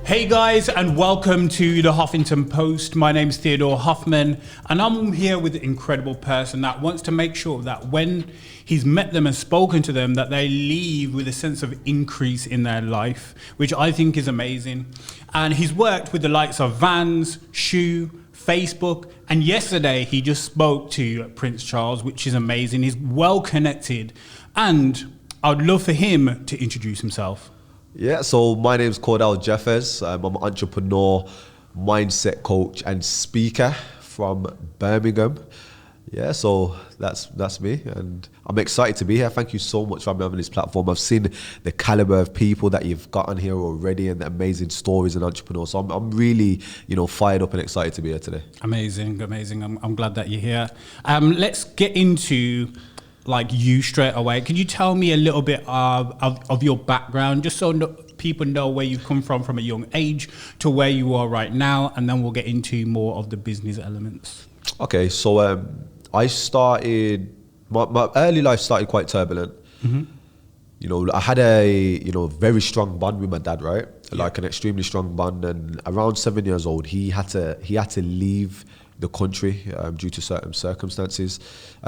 Hey guys, and welcome to the Hoffington Post. My name is Theodore Hoffman, and I'm here with an incredible person that wants to make sure that when he's met them and spoken to them, that they leave with a sense of increase in their life, which I think is amazing. And he's worked with the likes of Vans, Shoe, Facebook, and yesterday he just spoke to Prince Charles, which is amazing. He's well connected, and I'd love for him to introduce himself. Yeah, so my name's Cordell Jeffers. I'm an entrepreneur, mindset coach, and speaker from Birmingham. Yeah, so that's me, and I'm excited to be here. Thank you so much for having me on this platform. I've seen the caliber of people that you've got on here already, and the amazing stories and entrepreneurs. So I'm really, fired up and excited to be here today. Amazing. I'm glad that you're here. Let's get into you straight away. Could you tell me a little bit of your background, just so people know where you've come from a young age to where you are right now, and then we'll get into more of the business elements. Okay, so I started, my early life started quite turbulent. Mm-hmm. I had a very strong bond with my dad, right? Yeah. Like an extremely strong bond, and around 7 years old, he had to leave the country due to certain circumstances,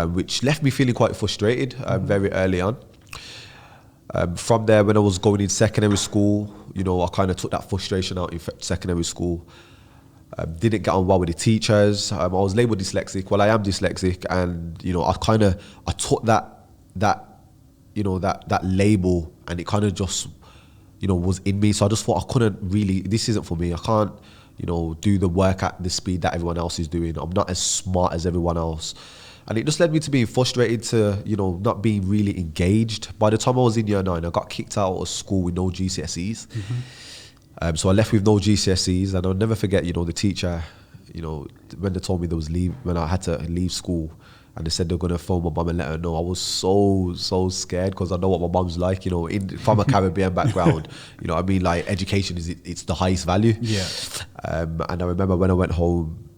which left me feeling quite frustrated very early on. From there, when I was going in secondary school, I kind of took that frustration out in secondary school. Didn't get on well with the teachers. I was labelled dyslexic. Well, I am dyslexic, and I took that label, and it kind of just was in me. So I just thought I couldn't really. This isn't for me. I can't do the work at the speed that everyone else is doing. I'm not as smart as everyone else. And it just led me to being frustrated, to, not being really engaged. By the time I was in year 9, I got kicked out of school with no GCSEs. Mm-hmm. So I left with no GCSEs, and I'll never forget, the teacher, when they told me when I had to leave school, and they said they're going to phone my mum and let her know. I was so scared, because I know what my mum's like, from a Caribbean background, education it's the highest value. Yeah. And I remember when I went home,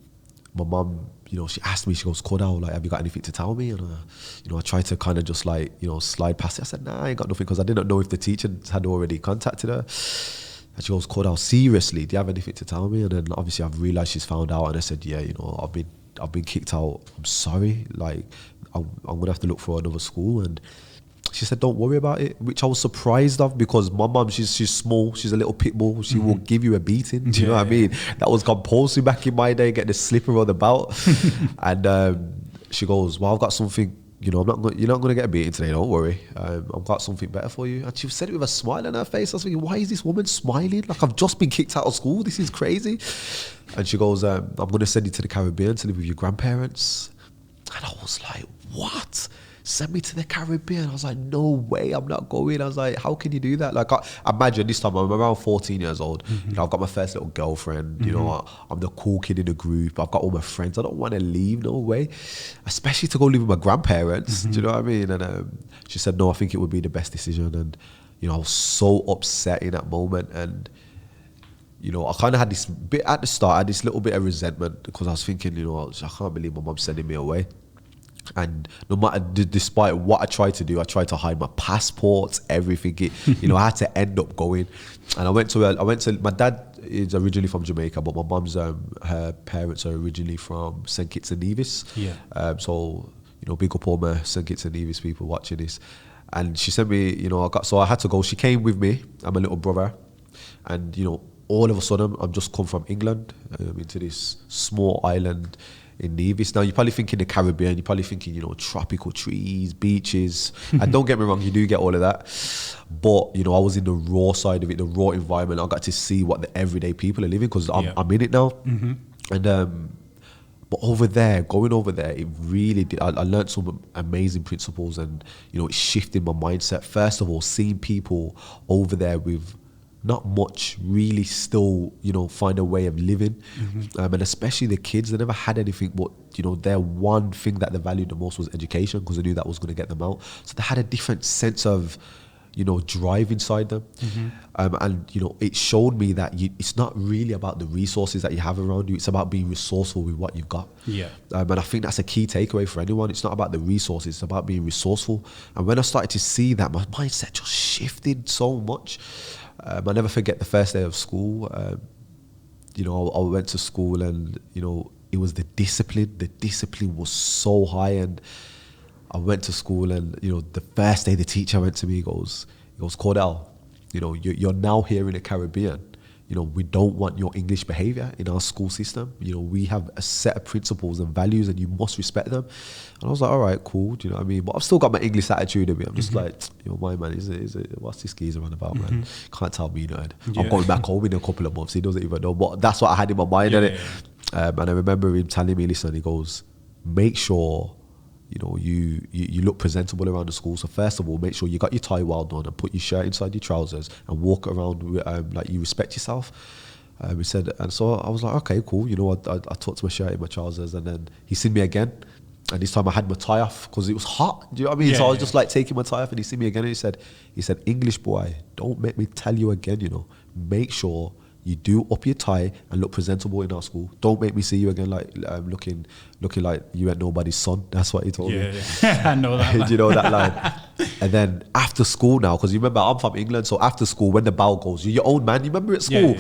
my mum, she asked me, she goes, Cordell, have you got anything to tell me? And I tried to kind of just slide past it. I said, nah, I ain't got nothing, because I didn't know if the teacher had already contacted her. And she goes, Cordell, seriously, do you have anything to tell me? And then obviously I've realised she's found out, and I said, yeah, I've been kicked out. I'm sorry. I'm going to have to look for another school. And she said, don't worry about it, which I was surprised of, because my mum, she's small. She's a little pit bull. She will give you a beating. Do you know what I mean? That was compulsory back in my day, get the slipper or the belt. And she goes, well, I've got something, you're not going to get a beating today, don't worry. I've got something better for you. And she said it with a smile on her face. I was thinking, why is this woman smiling? I've just been kicked out of school. This is crazy. And she goes, I'm going to send you to the Caribbean to live with your grandparents. And I was like, what? Send me to the Caribbean? I was like, no way, I'm not going. I was like, how can you do that? I imagine this time I'm around 14 years old. Mm-hmm. I've got my first little girlfriend. Mm-hmm. I'm the cool kid in the group. I've got all my friends. I don't want to leave, no way. Especially to go live with my grandparents. Mm-hmm. Do you know what I mean? And she said, no, I think it would be the best decision. And I was so upset in that moment. And I kind of had this bit at the start, I had this little bit of resentment, because I was thinking, I can't believe my mom's sending me away. And no matter, despite what I tried to do, I tried to hide my passports, everything. I had to end up going. And I went to, my dad is originally from Jamaica, but my mum's, her parents are originally from St. Kitts and Nevis. Yeah. So, big up all my St. Kitts and Nevis people watching this. And she sent me, so I had to go. She came with me, I'm a little brother. And, all of a sudden, I'm just come from England into this small island in Nevis. Now, you're probably thinking the Caribbean, you're probably thinking, tropical trees, beaches. And don't get me wrong, you do get all of that. But, I was in the raw side of it, the raw environment. I got to see what the everyday people are living, because I'm in it now. Mm-hmm. And but going over there, it really did. I learned some amazing principles, and, it shifted my mindset. First of all, seeing people over there with not much really still, find a way of living. Mm-hmm. And especially the kids, they never had anything but, their one thing that they valued the most was education, because they knew that was going to get them out. So they had a different sense of, drive inside them. And it showed me that it's not really about the resources that you have around you, it's about being resourceful with what you've got. And I think that's a key takeaway for anyone. It's not about the resources, it's about being resourceful. And when I started to see that, my mindset just shifted so much. I never forget the first day of school. I went to school, and it was the discipline was so high. And I went to school, and the first day the teacher went to me, he goes, Cordell, you're now here in the Caribbean. We don't want your English behavior in our school system. We have a set of principles and values, and you must respect them. And I was like, all right, cool. Do you know what I mean? But I've still got my English attitude in me. I'm just like, my man, is it, what's this geezer on about, man? Can't tell me, I'm going back home in a couple of months. He doesn't even know. But that's what I had in my mind, innit? And I remember him telling me, listen, he goes, make sure you look presentable around the school. So first of all, make sure you got your tie well done, and put your shirt inside your trousers, and walk around like you respect yourself. He said, and so I was like, okay, cool. I tucked my shirt in my trousers, and then he seen me again, and this time I had my tie off because it was hot. Do you know what I mean? So I was just like taking my tie off, and he seen me again, and he said, English boy, don't make me tell you again. Make sure you do up your tie and look presentable in our school. Don't make me see you again like looking like you ain't nobody's son. That's what he told me. I know that. Do you know that line? And then after school now, because you remember I'm from England, so after school when the bell goes, you're your own man. You remember at school,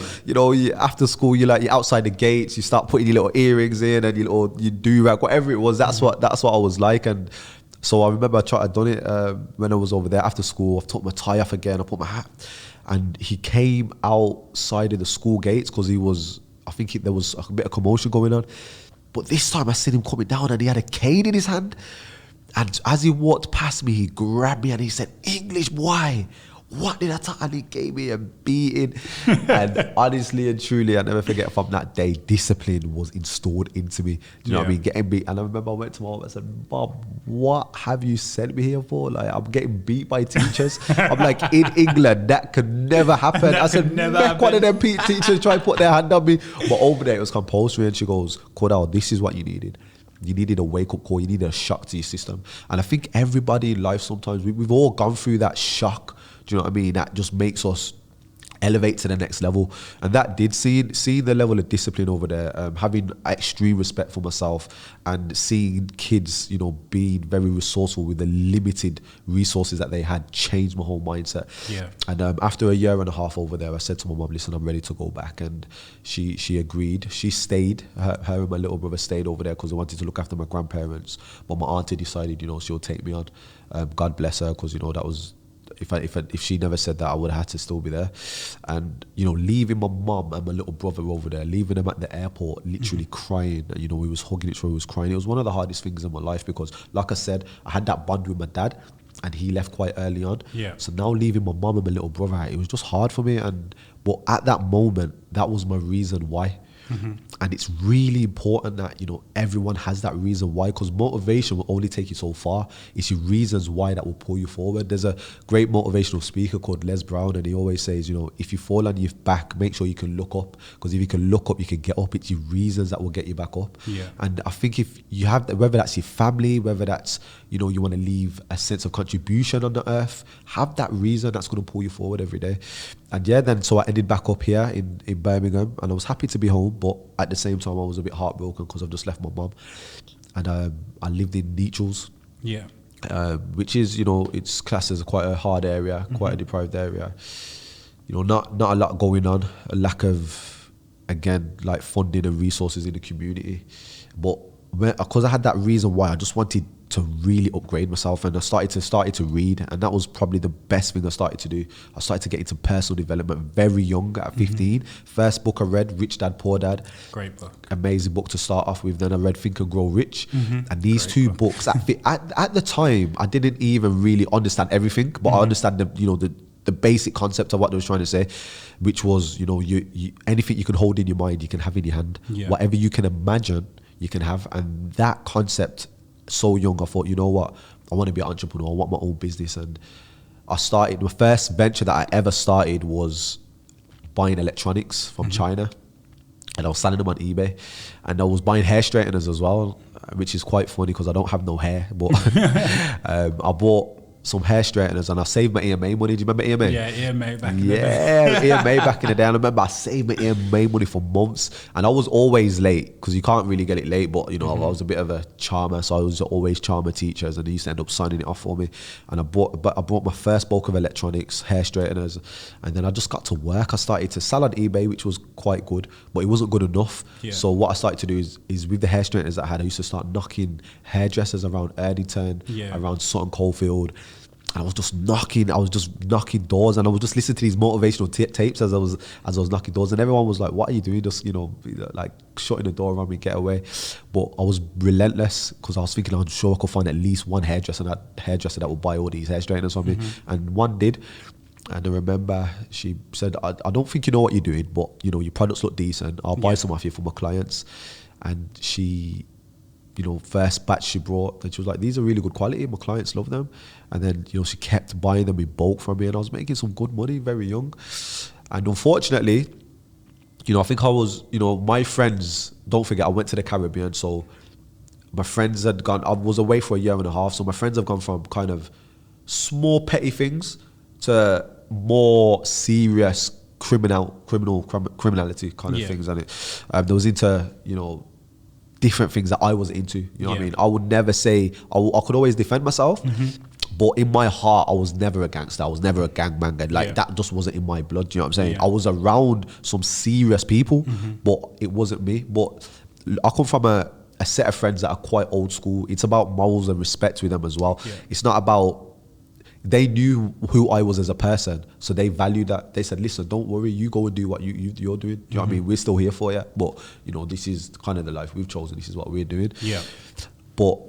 after school you're outside the gates. You start putting your little earrings in and you do rag, whatever it was. That's what I was like. And so I remember I'd done it when I was over there after school. I've took my tie off again. I put my hat. And he came outside of the school gates because there was a bit of commotion going on. But this time I seen him coming down, and he had a cane in his hand. And as he walked past me, he grabbed me and he said, English boy, what did I tell? And he gave me a beating. And honestly and truly, I never forget from that day, discipline was installed into me. Do you know what I mean? Getting beat. And I remember I went to my mom and said, Bob, what have you sent me here for? Like, I'm getting beat by teachers. I'm like, in England, that could never happen. I said, make one of them teachers try to put their hand on me. But over there, it was compulsory. And she goes, Cordell, this is what you needed. You needed a wake-up call. You needed a shock to your system. And I think everybody in life sometimes, we've all gone through that shock. Do you know what I mean? That just makes us elevate to the next level. And that did see the level of discipline over there, having extreme respect for myself, and seeing kids, being very resourceful with the limited resources that they had, changed my whole mindset. And after a year and a half over there, I said to my mom, listen, I'm ready to go back. And she agreed. She stayed. Her and my little brother stayed over there because they wanted to look after my grandparents. But my auntie decided, she'll take me on. God bless her, because, that was... If she never said that, I would have had to still be there. And leaving my mum and my little brother over there, leaving them at the airport, literally crying. We was hugging each other, we was crying. It was one of the hardest things in my life because, like I said, I had that bond with my dad, and he left quite early on. So now leaving my mum and my little brother, it was just hard for me. But at that moment, that was my reason why. And it's really important that everyone has that reason why, because motivation will only take you so far. It's your reasons why that will pull you forward. There's a great motivational speaker called Les Brown, and he always says, if you fall on your back, make sure you can look up, because if you can look up, you can get up. It's your reasons that will get you back up. And I think if you have whether that's your family, whether that's you want to leave a sense of contribution on the earth, have that reason that's going to pull you forward every day. And then so I ended back up here in Birmingham, and I was happy to be home, but at the same time I was a bit heartbroken because I've just left my mum. And I lived in Nechells, which is it's classed as quite a hard area, quite a deprived area. Not a lot going on, a lack of, again, like funding and resources in the community. But because I had that reason why, I just wanted to really upgrade myself, and I started to read, and that was probably the best thing I started to do. I started to get into personal development very young, at 15. First book I read, Rich Dad Poor Dad. Great book. Amazing book to start off with. Then I read Think and Grow Rich, and these two books at the time I didn't even really understand everything, but I understand the basic concept of what they was trying to say, which was you anything you can hold in your mind, you can have in your hand. Whatever you can imagine, you can have. And that concept, so young, I thought, you know what, I want to be an entrepreneur, I want my own business. And I started, my first venture that I ever started was buying electronics from China, and I was selling them on eBay, and I was buying hair straighteners as well, which is quite funny because I don't have no hair, but I bought some hair straighteners, and I saved my EMA money. Do you remember EMA? Yeah, EMA back in the day. Yeah, EMA back in the day. I remember I saved my EMA money for months, and I was always late because you can't really get it late. But you know, I was a bit of a charmer, so I was always charmer teachers, and they used to end up signing it off for me. And I bought my first bulk of electronics, hair straighteners, and then I just got to work. I started to sell on eBay, which was quite good, but it wasn't good enough. Yeah. So what I started to do is with the hair straighteners that I had, I used to start knocking hairdressers around Erdington, around Sutton Coldfield. And I was just knocking doors, and I was just listening to these motivational tapes as I was knocking doors, and everyone was like, "What are you doing? Just, you know, like shutting the door around me, get away." But I was relentless because I was thinking I'm sure I could find at least one hairdresser that would buy all these hair straighteners from me, and one did. And I remember she said, I don't think you know what you're doing, but you know, your products look decent. I'll buy some off you for my clients. And she, you know, first batch she brought, and she was like, these are really good quality, my clients love them. And then, you know, she kept buying them in bulk from me, and I was making some good money very young. And unfortunately, you know, I think I was, you know, my friends, don't forget, I went to the Caribbean, so my friends had gone, I was away for a year and a half, so my friends have gone from kind of small petty things to more serious criminality kind of things. And there was into, you know, different things that I was into, you know what I mean? I would never say, I could always defend myself, but in my heart, I was never a gangster. I was never a gangbanger. Like, that just wasn't in my blood, you know what I'm saying? I was around some serious people, but it wasn't me. But I come from a set of friends that are quite old school. It's about morals and respect with them as well. It's not about, they knew who I was as a person, so they valued that. They said, listen, don't worry, you go and do what you're doing. You know what I mean? We're still here for you, but you know, this is kind of the life we've chosen. This is what we're doing. But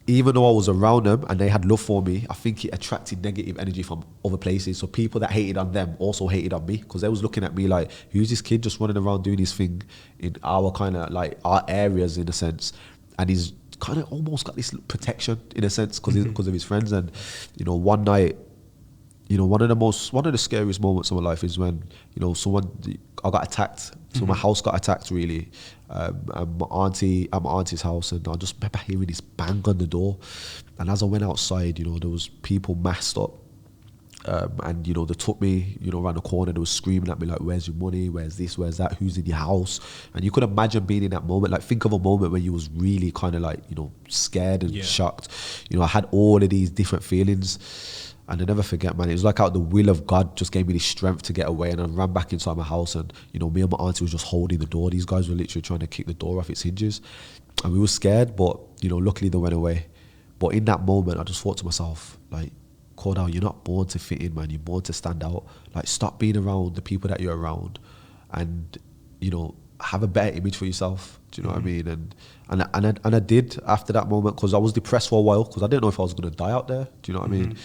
even though I was around them and they had love for me, I think it attracted negative energy from other places. So people that hated on them also hated on me, because they was looking at me like, who's this kid just running around doing his thing in our kind of like our areas in a sense, and he's kind of almost got this protection in a sense because of his friends. And you know, one night, you know, one of the scariest moments of my life is when, you know, I got attacked. So my house got attacked really. At my auntie's house, and I just remember hearing this bang on the door. And as I went outside, you know, there was people masked up. And you know, they took me, you know, around the corner. They were screaming at me like, "Where's your money? Where's this? Where's that? Who's in your house?" And you could imagine being in that moment. Like, think of a moment when you was really kind of like, you know, scared and shocked. You know, I had all of these different feelings, and I never forget, man. It was like out the will of God just gave me the strength to get away, and I ran back inside my house. And you know, me and my auntie was just holding the door. These guys were literally trying to kick the door off its hinges, and we were scared. But you know, luckily they went away. But in that moment, I just thought to myself, like, Cordell, you're not born to fit in, man. You're born to stand out. Like, stop being around the people that you're around, and you know, have a better image for yourself. Do you know what I mean? And I did after that moment, because I was depressed for a while, because I didn't know if I was going to die out there. Do you know what I mean?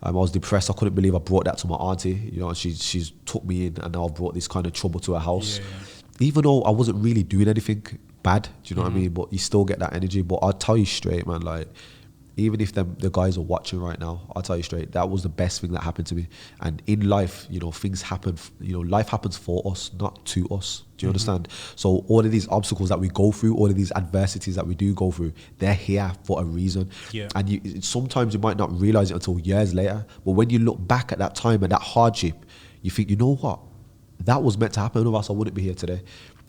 I was depressed. I couldn't believe I brought that to my auntie. You know, she's took me in, and now I've brought this kind of trouble to her house. Even though I wasn't really doing anything bad. Do you know what I mean? But you still get that energy. But I'll tell you straight, man. Like, even if the guys are watching right now, I'll tell you straight, that was the best thing that happened to me. And in life, you know, things happen, you know, life happens for us, not to us. Do you understand? So all of these obstacles that we go through, all of these adversities that we do go through, they're here for a reason. And sometimes you might not realize it until years later. But when you look back at that time and that hardship, you think, you know what? That was meant to happen. Otherwise, I wouldn't be here today.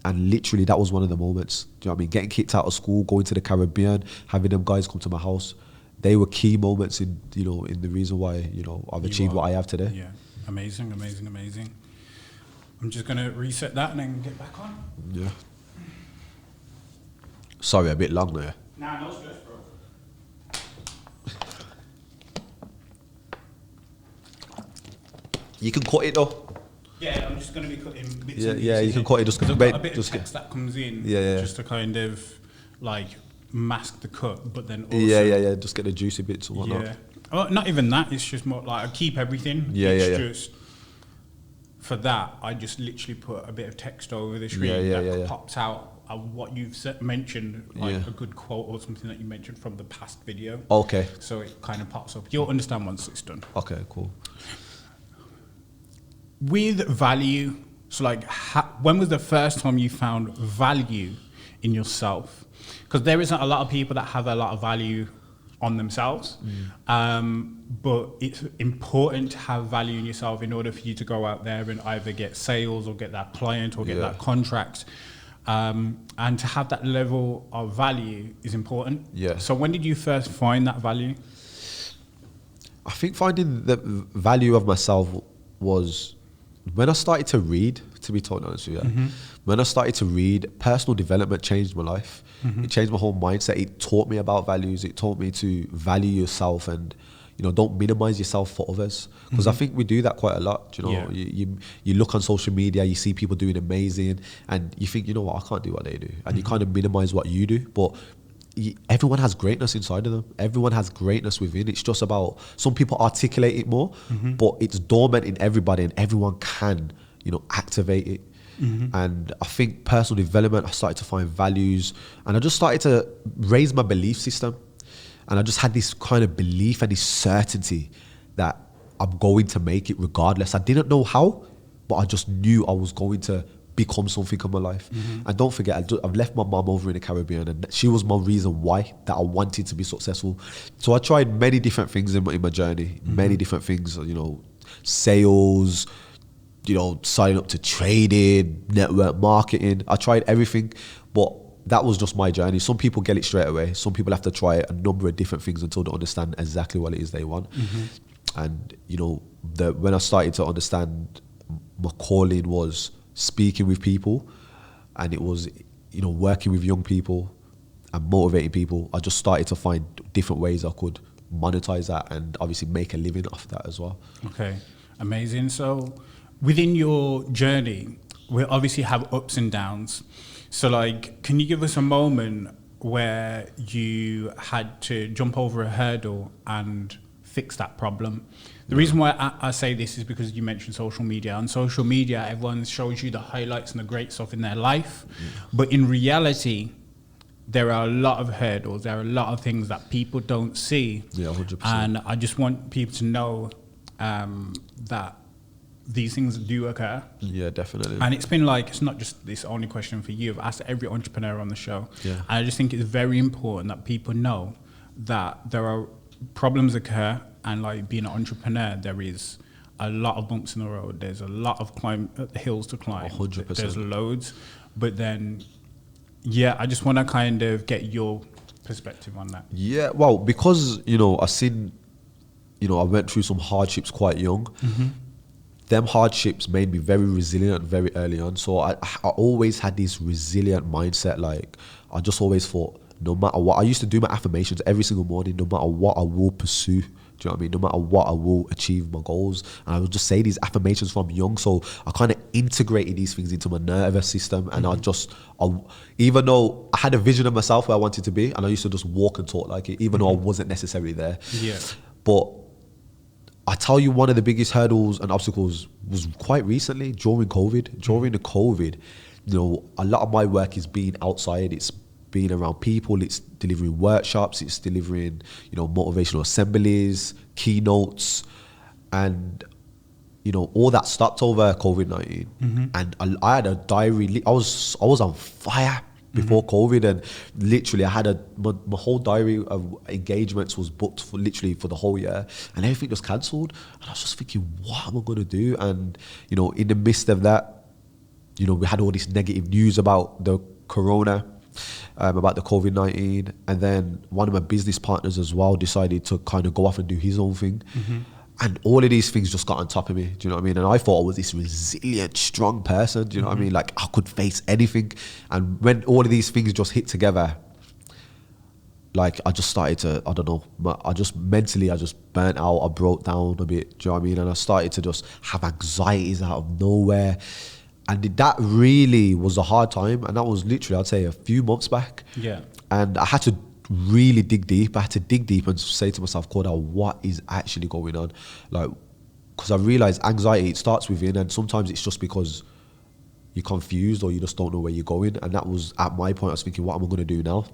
And literally, that was one of the moments. Do you know what I mean? Getting kicked out of school, going to the Caribbean, having them guys come to my house. They were key moments in, you know, in the reason why, you know, I've achieved what I have today. Yeah, amazing. I'm just gonna reset that and then get back on. Yeah. Sorry, a bit long there. Nah, no stress, bro. You can cut it though. Yeah, I'm just gonna be cutting bits. Yeah, and pieces. yeah, you can cut it. Just I've make, got a bit just of text that comes in. Yeah. Just to kind of like mask the cut, but then also yeah. Just get the juicy bits and whatnot. Yeah. Oh, not even that. It's just more like I keep everything. Yeah. Just for that, I just literally put a bit of text over the screen that pops out of what you've mentioned, like a good quote or something that you mentioned from the past video. Okay. So it kind of pops up. You'll understand once it's done. Okay, cool. With value, so like, when was the first time you found value in yourself? Because there isn't a lot of people that have a lot of value on themselves. But it's important to have value in yourself in order for you to go out there and either get sales or get that client or get that contract. And to have that level of value is important. Yeah. So when did you first find that value? I think finding the value of myself was when I started to read, to be totally honest with you. When I started to read, personal development changed my life. It changed my whole mindset. It taught me about values. It taught me to value yourself and, you know, don't minimize yourself for others. Because I think we do that quite a lot. You know, you look on social media, you see people doing amazing and you think, you know what, I can't do what they do. And you kind of minimize what you do. But everyone has greatness inside of them. Everyone has greatness within. It's just about, some people articulate it more, but it's dormant in everybody and everyone can, you know, activate it. And I think personal development, I started to find values and I just started to raise my belief system. And I just had this kind of belief and this certainty that I'm going to make it regardless. I didn't know how, but I just knew I was going to become something in my life. And don't forget, I've left my mom over in the Caribbean and she was my reason why that I wanted to be successful. So I tried many different things in my journey, many different things, you know, sales, you know, signing up to trading, network marketing. I tried everything, but that was just my journey. Some people get it straight away. Some people have to try a number of different things until they understand exactly what it is they want. And, you know, when I started to understand my calling was speaking with people and it was, you know, working with young people and motivating people, I just started to find different ways I could monetize that and obviously make a living off that as well. Okay, amazing. So within your journey, we obviously have ups and downs. So like, can you give us a moment where you had to jump over a hurdle and fix that problem? The reason why I say this is because you mentioned social media. On social media, everyone shows you the highlights and the great stuff in their life. But in reality, there are a lot of hurdles. There are a lot of things that people don't see. Yeah, 100%. And I just want people to know that these things do occur. Yeah, definitely. And it's been like, it's not just this only question for you. I've asked every entrepreneur on the show. Yeah. And I just think it's very important that people know that there are problems occur, and like being an entrepreneur, there is a lot of bumps in the road. There's a lot of hills to climb. 100%. There's loads. But then, yeah, I just want to kind of get your perspective on that. Yeah, well, because, you know, I went through some hardships quite young. Them hardships made me very resilient very early on. So I always had this resilient mindset. Like, I just always thought, no matter what, I used to do my affirmations every single morning, no matter what, I will pursue. Do you know what I mean? No matter what, I will achieve my goals. And I would just say these affirmations from young. So I kind of integrated these things into my nervous system. And even though I had a vision of myself where I wanted to be, and I used to just walk and talk like it, even though I wasn't necessarily there. Yeah. But I tell you, one of the biggest hurdles and obstacles was quite recently during COVID. During the COVID, you know, a lot of my work is being outside. It's being around people. It's delivering workshops. It's delivering, you know, motivational assemblies, keynotes, and, you know, all that stopped over COVID-19. And I had a diary. I was on fire before COVID, and literally I had my whole diary of engagements was booked for the whole year, and everything was cancelled. And I was just thinking, what am I going to do? And, you know, in the midst of that, you know, we had all this negative news about the corona, about the COVID-19, and then one of my business partners as well decided to kind of go off and do his own thing. And all of these things just got on top of me, do you know what I mean? And I thought I was this resilient, strong person, do you know what I mean? Like, I could face anything. And when all of these things just hit together, like, I just started to, I don't know, I just burnt out, I broke down a bit, do you know what I mean? And I started to just have anxieties out of nowhere. And that really was a hard time. And that was literally, I'd say, a few months back. Yeah. And I had to really dig deep. I had to dig deep and say to myself, Cordell, what is actually going on? Like, because I realized anxiety, it starts within, and sometimes it's just because you're confused or you just don't know where you're going. And that was, at my point, I was thinking, what am I going to do now?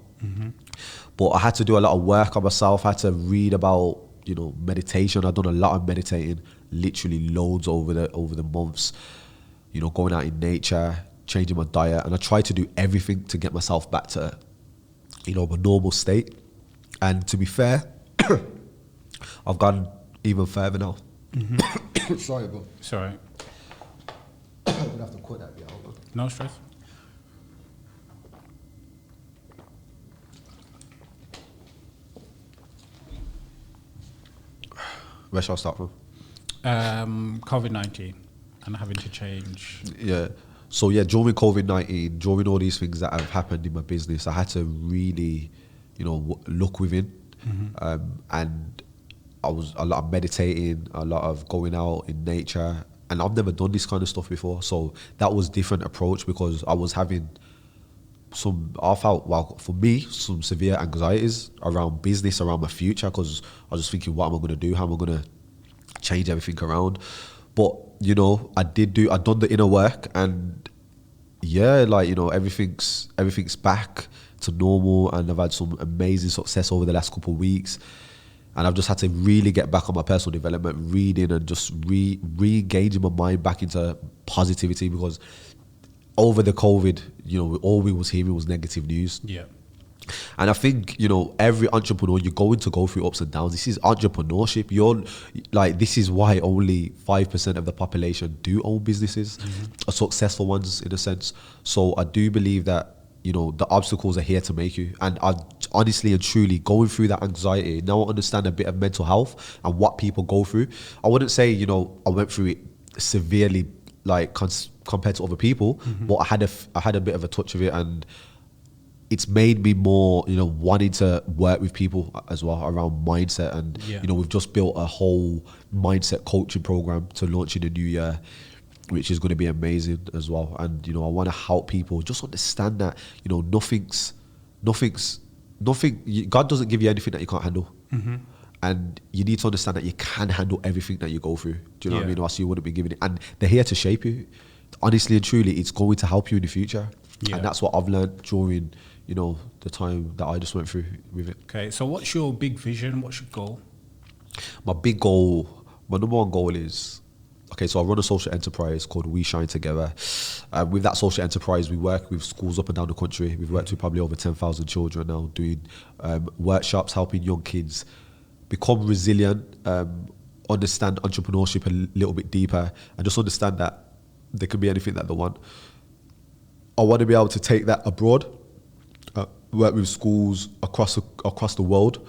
But I had to do a lot of work on myself. I had to read about, you know, meditation. I've done a lot of meditating, literally loads over the months, you know, going out in nature, changing my diet. And I tried to do everything to get myself back to, you know, my normal state. And to be fair, I've gone even further now. Sorry, bro. It's all right. I'm gonna have to cut that bit out, bro. No stress. Where shall I start from? COVID-19 and having to change. Yeah. So yeah, during COVID-19, during all these things that have happened in my business, I had to really, look within, and I was a lot of meditating, a lot of going out in nature, and I've never done this kind of stuff before. So that was different approach because I was having for me, some severe anxieties around business, around my future, because I was just thinking, what am I going to do? How am I going to change everything around? But, I'd done the inner work, and yeah, everything's back to normal, and I've had some amazing success over the last couple of weeks. And I've just had to really get back on my personal development, reading, and just re-engaging my mind back into positivity, because over the COVID, all we was hearing was negative news. Yeah. And I think, every entrepreneur, you're going to go through ups and downs. This is entrepreneurship. This is why only 5% of the population do own businesses, are successful ones in a sense. So I do believe that, the obstacles are here to make you. And I honestly and truly going through that anxiety, now I understand a bit of mental health and what people go through. I wouldn't say, I went through it severely, compared to other people, but I had a bit of a touch of it, and it's made me more, wanting to work with people as well around mindset. And, we've just built a whole mindset coaching program to launch in the new year, which is going to be amazing as well. And, I want to help people just understand that, God doesn't give you anything that you can't handle. And you need to understand that you can handle everything that you go through. Do you know what I mean? Or else you wouldn't be giving it. And they're here to shape you. Honestly and truly, it's going to help you in the future. And that's what I've learned during, the time that I just went through with it. Okay, so what's your big vision? What's your goal? My number one goal is, so I run a social enterprise called We Shine Together. With that social enterprise, we work with schools up and down the country. We've worked with probably over 10,000 children now, doing workshops, helping young kids become resilient, understand entrepreneurship a little bit deeper, and just understand that there can be anything that they want. I want to be able to take that abroad, work with schools across the world.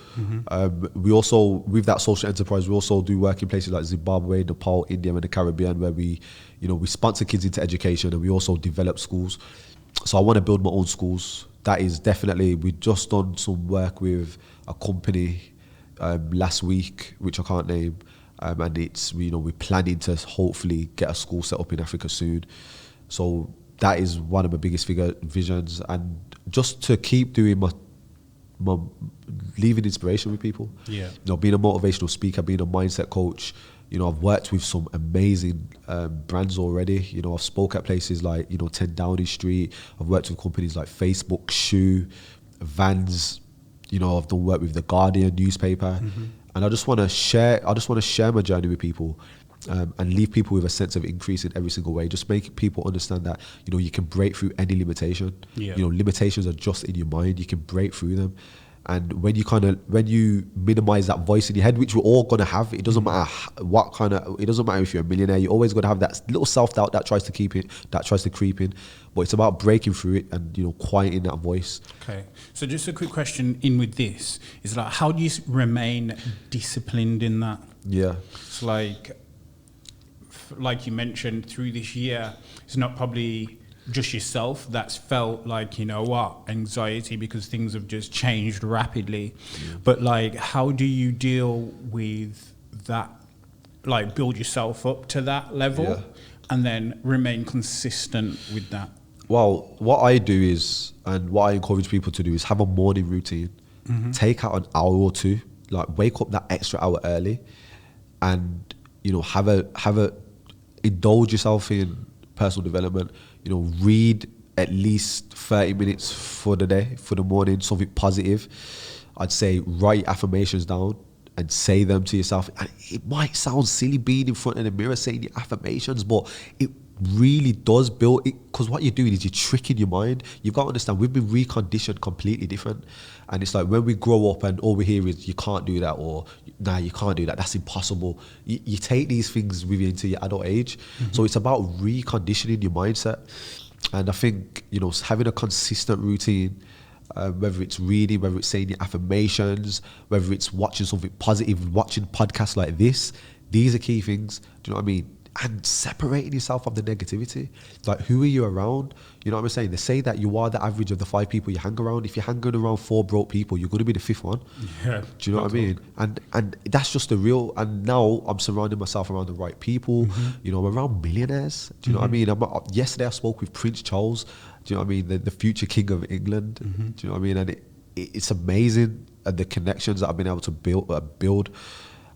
We also, with that social enterprise, we also do work in places like Zimbabwe, Nepal, India, and the Caribbean, where we sponsor kids into education, and we also develop schools. So I want to build my own schools. That is definitely, we've just done some work with a company last week, which I can't name, and it's, we're planning to hopefully get a school set up in Africa soon. So that is one of my biggest visions, and just to keep doing my leaving inspiration with people. Yeah. Being a motivational speaker, being a mindset coach. I've worked with some amazing brands already. I've spoke at places like 10 Downing Street. I've worked with companies like Facebook, Shoe, Vans. I've done work with the Guardian newspaper, and I just want to share my journey with people. And leave people with a sense of increase in every single way. Just make people understand that, you can break through any limitation. Yeah. Limitations are just in your mind. You can break through them. And when you minimize that voice in your head, which we're all going to have, it doesn't matter it doesn't matter if you're a millionaire, you're always going to have that little self-doubt that tries to creep in. But it's about breaking through it and, quieting that voice. Okay. So just a quick question in with this is like, how do you remain disciplined in that? Yeah. It's like you mentioned, through this year, it's not probably just yourself that's felt like, anxiety, because things have just changed rapidly. Yeah. But how do you deal with that? Build yourself up to that level and then remain consistent with that? Well, what I do is, and what I encourage people to do, is have a morning routine. Take out an hour or two, wake up that extra hour early, and indulge yourself in personal development. Read at least 30 minutes for the day, for the morning, something positive. I'd say write affirmations down and say them to yourself. And it might sound silly being in front of the mirror saying your affirmations, but really does build it, because what you're doing is you're tricking your mind. You've got to understand, we've been reconditioned completely different. And it's like when we grow up and all we hear is you can't do that, or nah, you can't do that, that's impossible. You take these things with you into your adult age. So it's about reconditioning your mindset. And I think, you know, having a consistent routine, whether it's reading, whether it's saying your affirmations, whether it's watching something positive, watching podcasts like this, these are key things. Do you know what I mean? And separating yourself from the negativity. Like, who are you around? You know what I'm saying? They say that you are the average of the 5 people you hang around. If you're hanging around 4 broke people, you're going to be the 5th one. Yeah. Do you know what I mean? And that's just the real. And now I'm surrounding myself around the right people. You know, around millionaires. Do you know what I mean? Yesterday I spoke with Prince Charles. Do you know what I mean? The future king of England. Do you know what I mean? And it's amazing, the connections that I've been able to build.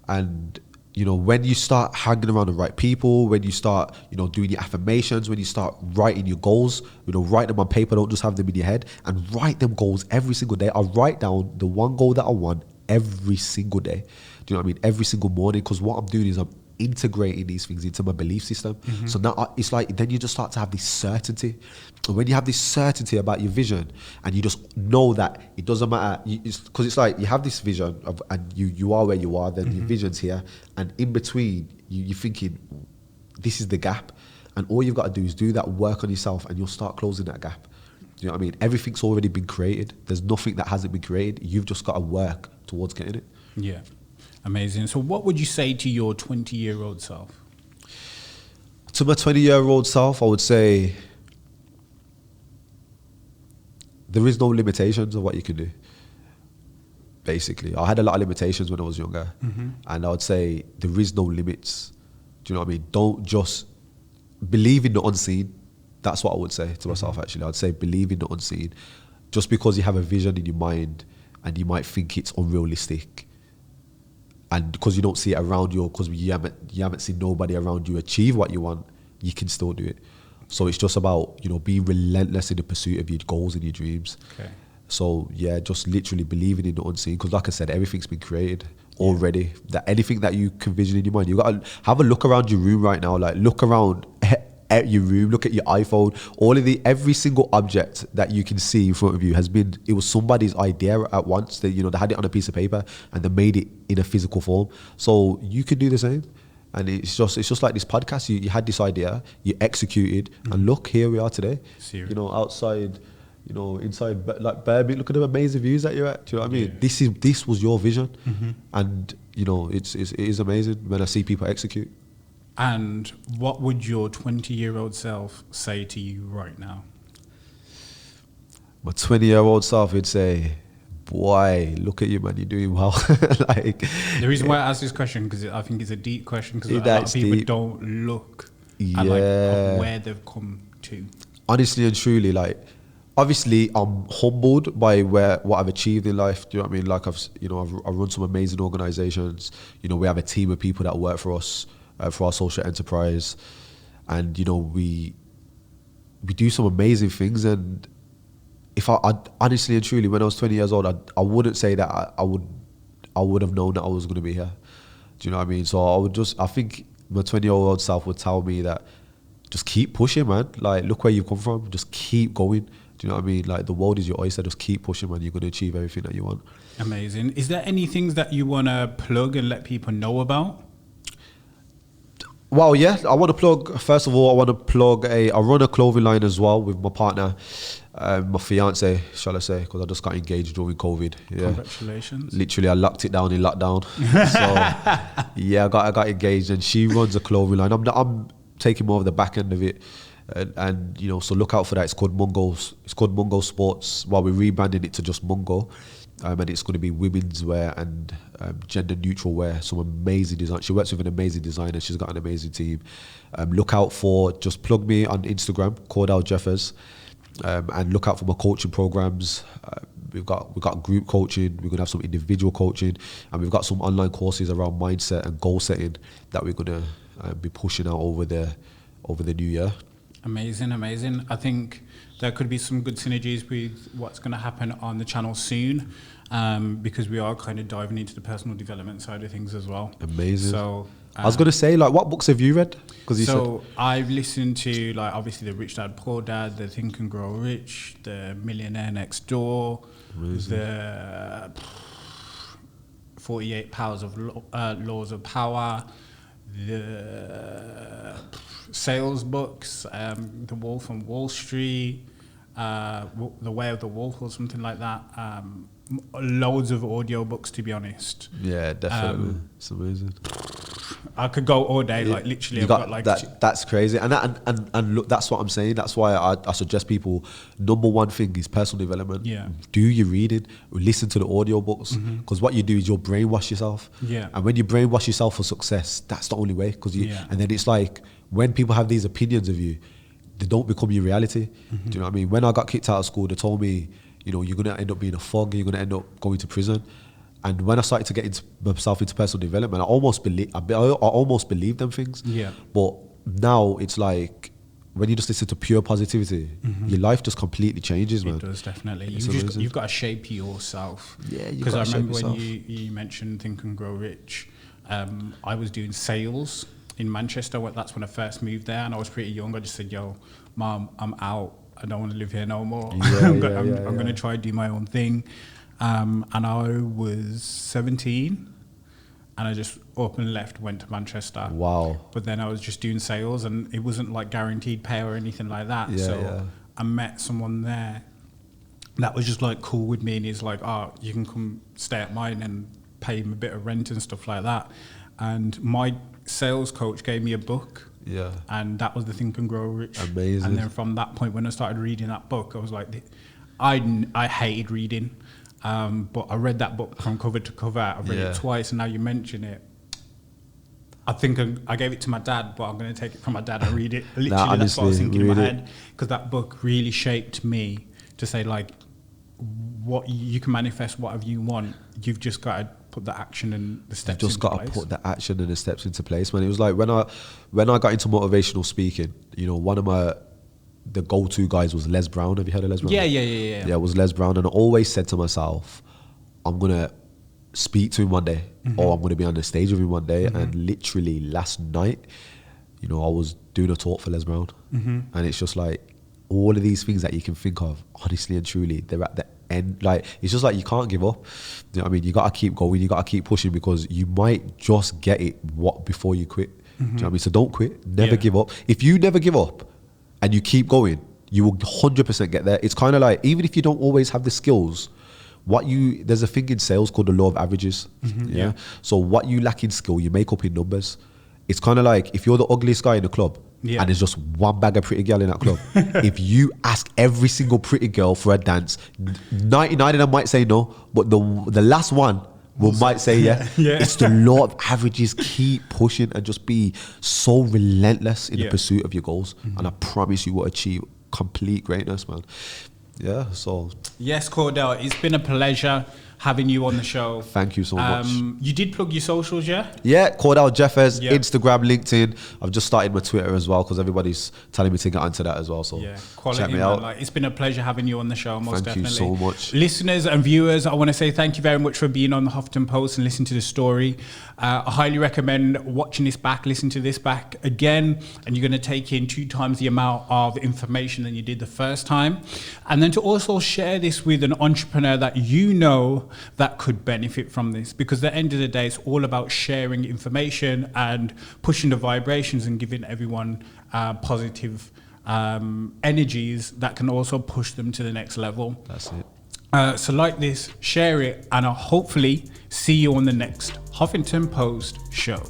And you know, when you start hanging around the right people, when you start, you know, doing your affirmations, when you start writing your goals, you know, write them on paper, don't just have them in your head, and write them goals every single day. I write down the one goal that I want every single day. Do you know what I mean? Every single morning, because what I'm doing is I'm integrating these things into my belief system. So now it's like, then you just start to have this certainty. And when you have this certainty about your vision, and you just know that it doesn't matter, because it's like you have this vision of, and you are where you are, then your vision's here, and in between you're thinking, this is the gap, and all you've got to do is do that work on yourself, and you'll start closing that gap. Do you know what I mean? Everything's already been created. There's nothing that hasn't been created. You've just got to work towards getting it. Yeah. Amazing. So what would you say to your 20-year-old self? To my 20-year-old self, I would say there is no limitations of what you can do. Basically, I had a lot of limitations when I was younger, and I would say there is no limits. Do you know what I mean? Don't just believe in the unseen. That's what I would say to myself, actually. I'd say believe in the unseen. Just because you have a vision in your mind and you might think it's unrealistic, and because you don't see it around you, because you haven't seen nobody around you achieve what you want, you can still do it. So it's just about, you know, being relentless in the pursuit of your goals and your dreams. Okay. So yeah, just literally believing in the unseen, because like I said, everything's been created already. That anything that you can vision in your mind, you got to have a look around your room right now. Like, look around at your room, look at your iPhone, every single object that you can see in front of you it was somebody's idea at once. They, you know, they had it on a piece of paper and they made it in a physical form. So you can do the same. And it's just like this podcast. You had this idea, you executed, and look, here we are today. Serious. You know, outside, you know, inside, like Birmingham, look at the amazing views that you're at. Do you know what I mean? This was your vision, and you know, it is amazing when I see people execute. And what would your 20-year-old self say to you right now? My 20-year-old self would say, boy, look at you, man, you're doing well. Like, the reason why I asked this question, because I think it's a deep question, because a lot of people don't look at like where they've come to. Honestly and truly, like, obviously I'm humbled by what I've achieved in life. Do you know what I mean? Like, I've run some amazing organizations. You know, we have a team of people that work for us, for our social enterprise, and you know, we do some amazing things. And if I honestly and truly, when I was 20 years old, I wouldn't say that I would have known that I was going to be here. Do you know what I mean? So I think my 20-year-old self would tell me that just keep pushing, man. Like, look where you've come from. Just keep going. Do you know what I mean? Like, the world is your oyster. Just keep pushing, man. You're going to achieve everything that you want. Amazing. Is there any things that you want to plug and let people know about? Well, yeah, I want to plug, first of all, I run a clothing line as well with my partner, my fiance, shall I say, because I just got engaged during COVID. Yeah. Congratulations. Literally, I locked it down in lockdown. So, yeah, I got engaged, and she runs a clothing line. I'm taking more of the back end of it. And you know, so look out for that. It's called Mungo Sports. Well, we're rebranding it to just Mungo. And it's going to be women's wear and gender neutral wear. Some amazing design. She works with an amazing designer. She's got an amazing team. Look out for, just plug me on Instagram, Cordell Jeffers, and look out for my coaching programs. We've got group coaching. We're going to have some individual coaching, and we've got some online courses around mindset and goal setting that we're going to be pushing out over the new year. Amazing. I think there could be some good synergies with what's going to happen on the channel soon, because we are kind of diving into the personal development side of things as well. Amazing. So I was gonna say, like, what books have you read? Because you So I've listened to, like, obviously the Rich Dad Poor Dad, the Think and Grow Rich, the Millionaire Next Door, the 48 Powers of Laws of Power, the sales books, The Wolf on Wall Street, The Way of the Wolf or something like that. Loads of audio books, to be honest. yeah, definitely, it's amazing. I could go all day, like literally. You I've got like that's crazy, and look, that's what I'm saying. That's why I suggest people. Number one thing is personal development. Yeah. Do your reading, listen to the audiobooks, because what you do is you'll brainwash yourself. Yeah. And when you brainwash yourself for success, that's the only way. Because Yeah. and then it's like when people have these opinions of you, they don't become your reality. Do you know what I mean? When I got kicked out of school, they told me, you know, you're gonna end up being a thug, you're gonna end up going to prison. And when I started to get myself into personal development, I almost believed them things. Yeah. But now it's like when you just listen to pure positivity, your life just completely changes, man. It does, definitely. It's You've got to shape yourself. Yeah, you've Because got I to shape remember when yourself. you mentioned Think and Grow Rich, I was doing sales in Manchester. That's when I first moved there, and I was pretty young. I just said, "Yo, Mom, I'm out. I don't want to live here no more. I'm going to try and do my own thing." And I was 17, and I just up and left, went to Manchester. Wow. But then I was just doing sales, and it wasn't like guaranteed pay or anything like that. Yeah, So yeah. I met someone there that was just like cool with me, and he's like, "Oh, you can come stay at mine and pay him a bit of rent and stuff like that." And my sales coach gave me a book. Yeah. And that was the Think and Grow Rich. Amazing. And then from that point, when I started reading that book, I was like, I hated reading. But I read that book from cover to cover. I've read it twice, and now you mention it. I think I gave it to my dad, but I'm going to take it from my dad and read it. Literally, that's what I was thinking in my head. Because that book really shaped me to say, like, what you can manifest whatever you want. You've just got to put the action and the steps Just into got place. to put the action and the steps into place, man. It was like when I got into motivational speaking, you know, one of the go-to guys was Les Brown. Have you heard of Les Brown? Yeah. Yeah, it was Les Brown, and I always said to myself, I'm gonna speak to him one day, or I'm gonna be on the stage with him one day. And literally last night, you know, I was doing a talk for Les Brown, and it's just like all of these things that you can think of, honestly and truly, they're at the end. Like, it's just like you can't give up. You know what I mean? You gotta keep going, you gotta keep pushing, because you might just get it before you quit. Do you know what I mean? So don't quit, never give up. If you never give up and you keep going, you will 100% get there. It's kind of like, even if you don't always have the skills, there's a thing in sales called the law of averages. Yeah. So what you lack in skill, you make up in numbers. It's kind of like if you're the ugliest guy in the club, and there's just one bag of pretty girl in that club. If you ask every single pretty girl for a dance, 99 of them might say no, but the last one might say yeah. It's the law of averages. Keep pushing and just be so relentless in the pursuit of your goals, and I promise you will achieve complete greatness, man. Yeah. So yes, Cordell, it's been a pleasure having you on the show. Thank you so much. You did plug your socials, yeah? Yeah, Cordell Jeffers, Instagram, LinkedIn. I've just started my Twitter as well, because everybody's telling me to get onto that as well. So quality, check me man. out. Like, it's been a pleasure having you on the show, most Thank you definitely. so much. Listeners and viewers, I want to say thank you very much for being on the Huffington Post and listening to the story. I highly recommend watching this back, listen to this back again, and you're going to take in 2 times the amount of information than you did the first time. And then to also share this with an entrepreneur that you know that could benefit from this, because at the end of the day, it's all about sharing information and pushing the vibrations and giving everyone positive energies that can also push them to the next level. That's it. So like this, share it, and I'll hopefully see you on the next Huffington Post show.